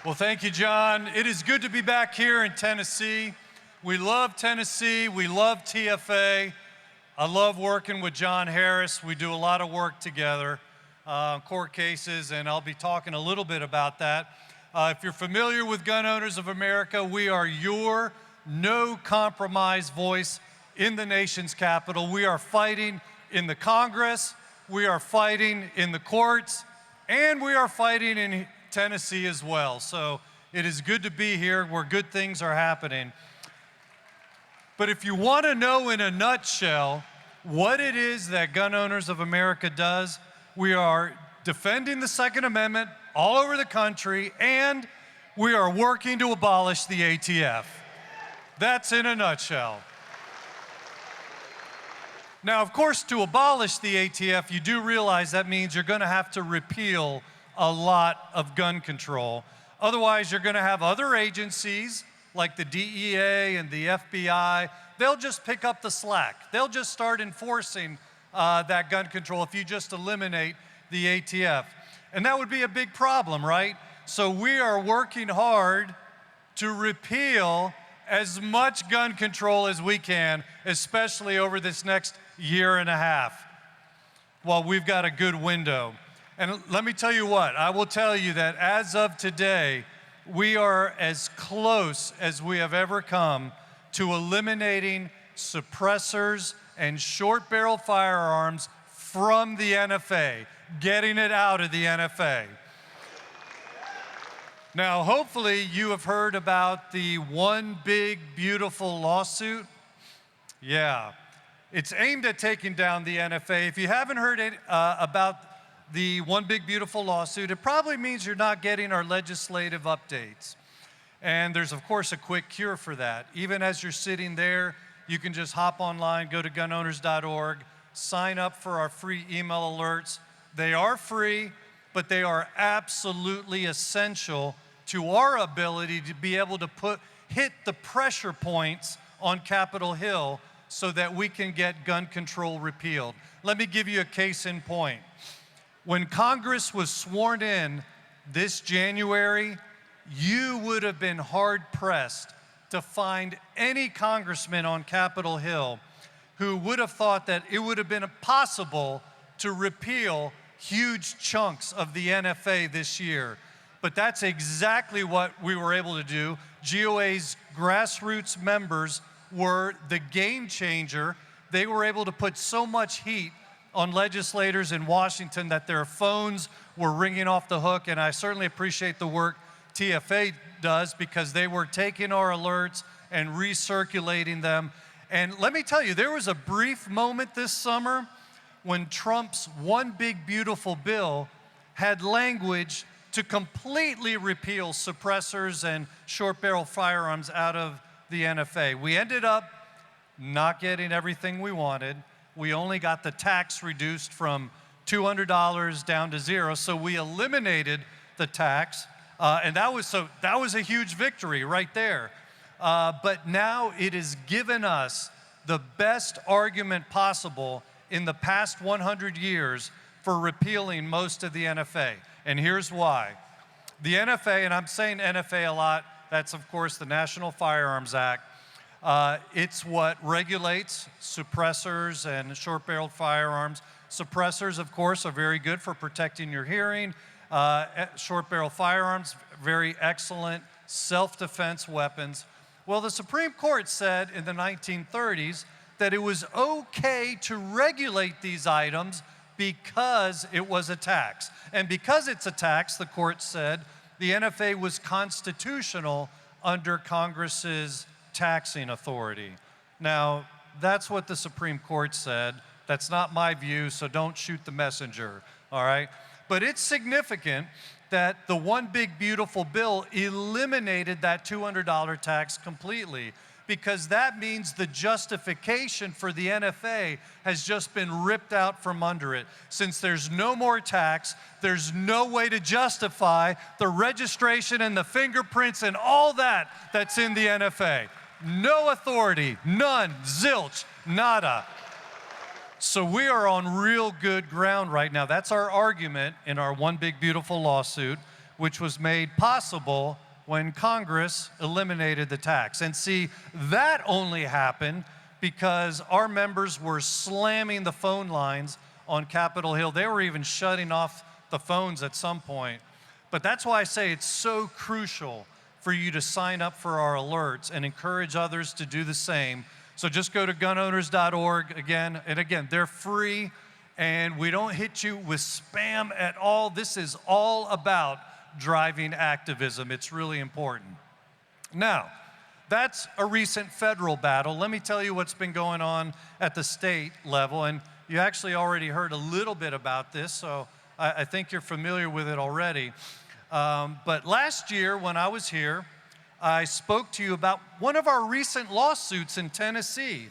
Well, thank you, John. It is good to be back here in Tennessee. We love Tennessee. We love TFA. I love working with John Harris. We do a lot of work together, court cases, and I'll be talking a little bit about that. If you're familiar with Gun Owners of America, we are your no-compromise voice in the nation's capital. We are fighting in the Congress, we are fighting in the courts, and we are fighting in Tennessee as well. So it is good to be here where good things are happening. But if you want to know in a nutshell what it is that Gun Owners of America does, we are defending the Second Amendment all over the country, and we are working to abolish the ATF. That's in a nutshell. Now, of course, to abolish the ATF, you do realize that means you're going to have to repeal a lot of gun control. Otherwise, you're going to have other agencies like the DEA and the FBI. They'll just pick up the slack. They'll just start enforcing that gun control if you just eliminate the ATF. And that would be a big problem, right? So we are working hard to repeal as much gun control as we can, especially over this next year and a half, while we've got a good window. And let me tell you what, I will tell you that as of today, we are as close as we have ever come to eliminating suppressors and short-barrel firearms from the NFA, getting it out of the NFA. Now, hopefully you have heard about the One Big Beautiful lawsuit. Yeah, it's aimed at taking down the NFA. If you haven't heard about the One Big Beautiful lawsuit, it probably means you're not getting our legislative updates. And there's, of course, a quick cure for that. Even as you're sitting there, you can just hop online, go to gunowners.org, sign up for our free email alerts. They are free, but they are absolutely essential to our ability to be able to hit the pressure points on Capitol Hill so that we can get gun control repealed. Let me give you a case in point. When Congress was sworn in this January, you would have been hard-pressed to find any congressman on Capitol Hill who would have thought that it would have been possible to repeal huge chunks of the NFA this year. But that's exactly what we were able to do. GOA's grassroots members were the game changer. They were able to put so much heat on legislators in Washington that their phones were ringing off the hook, and I certainly appreciate the work TFA does because they were taking our alerts and recirculating them. And let me tell you, there was a brief moment this summer when Trump's One Big Beautiful bill had language to completely repeal suppressors and short-barrel firearms out of the NFA. We ended up not getting everything we wanted. We only got the tax reduced from $200 down to $0, so we eliminated the tax, and that was a huge victory right there. But now it has given us the best argument possible in the past 100 years for repealing most of the NFA, and here's why. The NFA, and I'm saying NFA a lot, that's of course the National Firearms Act. It's what regulates suppressors and short-barreled firearms. Suppressors, of course, are very good for protecting your hearing. Short-barrel firearms, very excellent self-defense weapons. Well, the Supreme Court said in the 1930s that it was okay to regulate these items because it was a tax. And because it's a tax, the court said, the NFA was constitutional under Congress's taxing authority. Now, that's what the Supreme Court said. That's not my view, so don't shoot the messenger, all right? But it's significant that the One Big Beautiful bill eliminated that $200 tax completely, because that means the justification for the NFA has just been ripped out from under it. Since there's no more tax, there's no way to justify the registration and the fingerprints and all that that's in the NFA. No authority, none, zilch, nada. So we are on real good ground right now. That's our argument in our One Big Beautiful lawsuit. which was made possible when Congress eliminated the tax. And see, that only happened because our members were slamming the phone lines on Capitol Hill. They were even shutting off the phones at some point. But that's why I say it's so crucial for you to sign up for our alerts and encourage others to do the same. So just go to gunowners.org again, and again, they're free, and we don't hit you with spam at all. This is all about driving activism. It's really important. Now, that's a recent federal battle. Let me tell you what's been going on at the state level, and you actually already heard a little bit about this, so I think you're familiar with it already. But last year when I was here, I spoke to you about one of our recent lawsuits in Tennessee.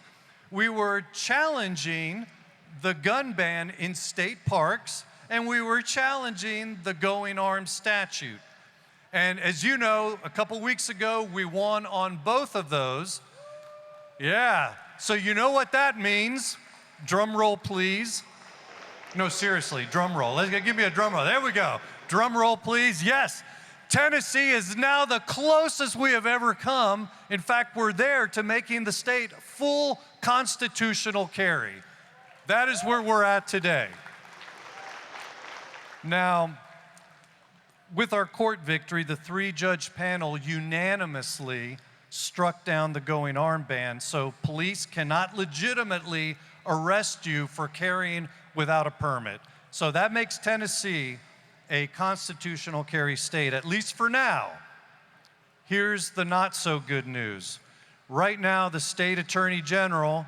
We were challenging the gun ban in state parks, and we were challenging the going armed statute. And as you know, a couple weeks ago, we won on both of those. Yeah, so you know what that means. Drum roll, please. No, seriously, drum roll. Give me a drum roll. There we go. Drum roll, please. Yes, Tennessee is now the closest we have ever come. In fact, we're there to making the state full constitutional carry. That is where we're at today. Now, with our court victory, the 3-judge panel unanimously struck down the going armed ban, so police cannot legitimately arrest you for carrying without a permit. So that makes Tennessee a constitutional carry state, at least for now. Here's the not so good news. Right now, the state attorney general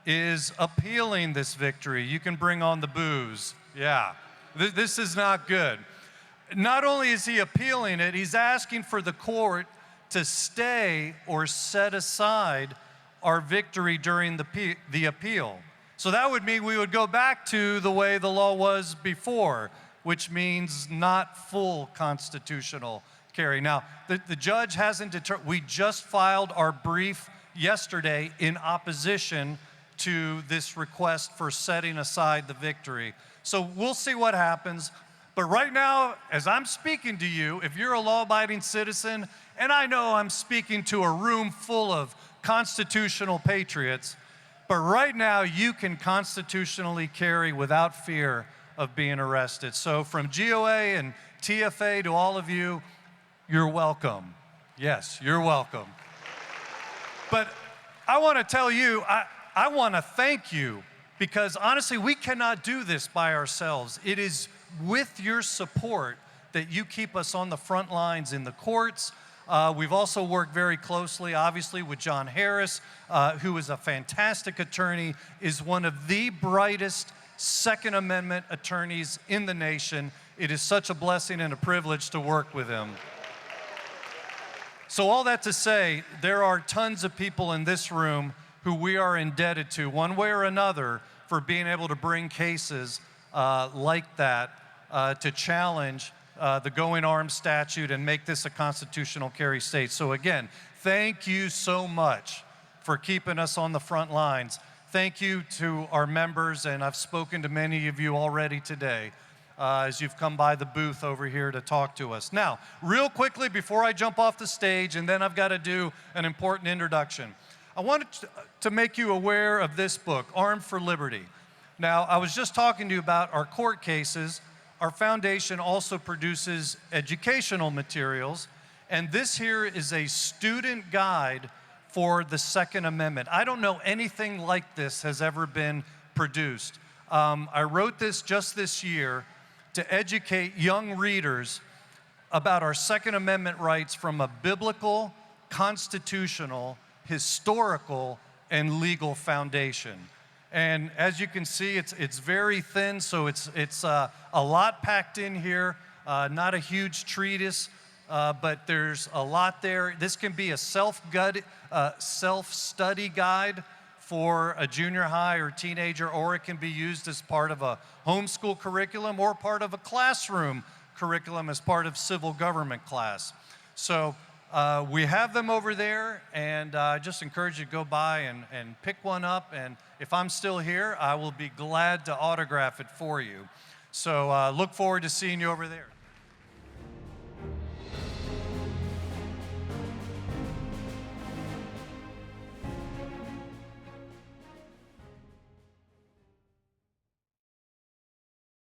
is appealing this victory. You can bring on the booze. Yeah, this is not good. Not only is he appealing it, he's asking for the court to stay or set aside our victory during the appeal. So that would mean we would go back to the way the law was before, which means not full constitutional carry. Now, the judge hasn't determined. We just filed our brief yesterday in opposition to this request for setting aside the victory. So we'll see what happens. But right now, as I'm speaking to you, if you're a law-abiding citizen, and I know I'm speaking to a room full of constitutional patriots, but right now you can constitutionally carry without fear of being arrested. So from GOA and TFA to all of you, you're welcome. Yes, you're welcome. But I want to tell you, I want to thank you, because honestly, we cannot do this by ourselves. It is with your support that you keep us on the front lines in the courts. We've also worked very closely, obviously, with John Harris, who is a fantastic attorney, is one of the brightest Second Amendment attorneys in the nation. It is such a blessing and a privilege to work with him. So all that to say, there are tons of people in this room who we are indebted to, one way or another, for being able to bring cases like that to challenge the going armed statute and make this a constitutional carry state. So again, thank you so much for keeping us on the front lines. Thank you to our members, and I've spoken to many of you already today as you've come by the booth over here to talk to us. Now, real quickly before I jump off the stage, and then I've got to do an important introduction, I wanted to make you aware of this book, Armed for Liberty. Now, I was just talking to you about our court cases. Our foundation also produces educational materials, and this here is a student guide for the Second Amendment. I don't know anything like this has ever been produced. I wrote this just this year to educate young readers about our Second Amendment rights from a biblical, constitutional, historical, and legal foundation. And as you can see, it's very thin, so it's a lot packed in here, not a huge treatise, but there's a lot there. This can be a self-study guide for a junior high or teenager, or it can be used as part of a homeschool curriculum or part of a classroom curriculum as part of civil government class. So we have them over there, and I just encourage you to go by and pick one up, and if I'm still here, I will be glad to autograph it for you. So look forward to seeing you over there.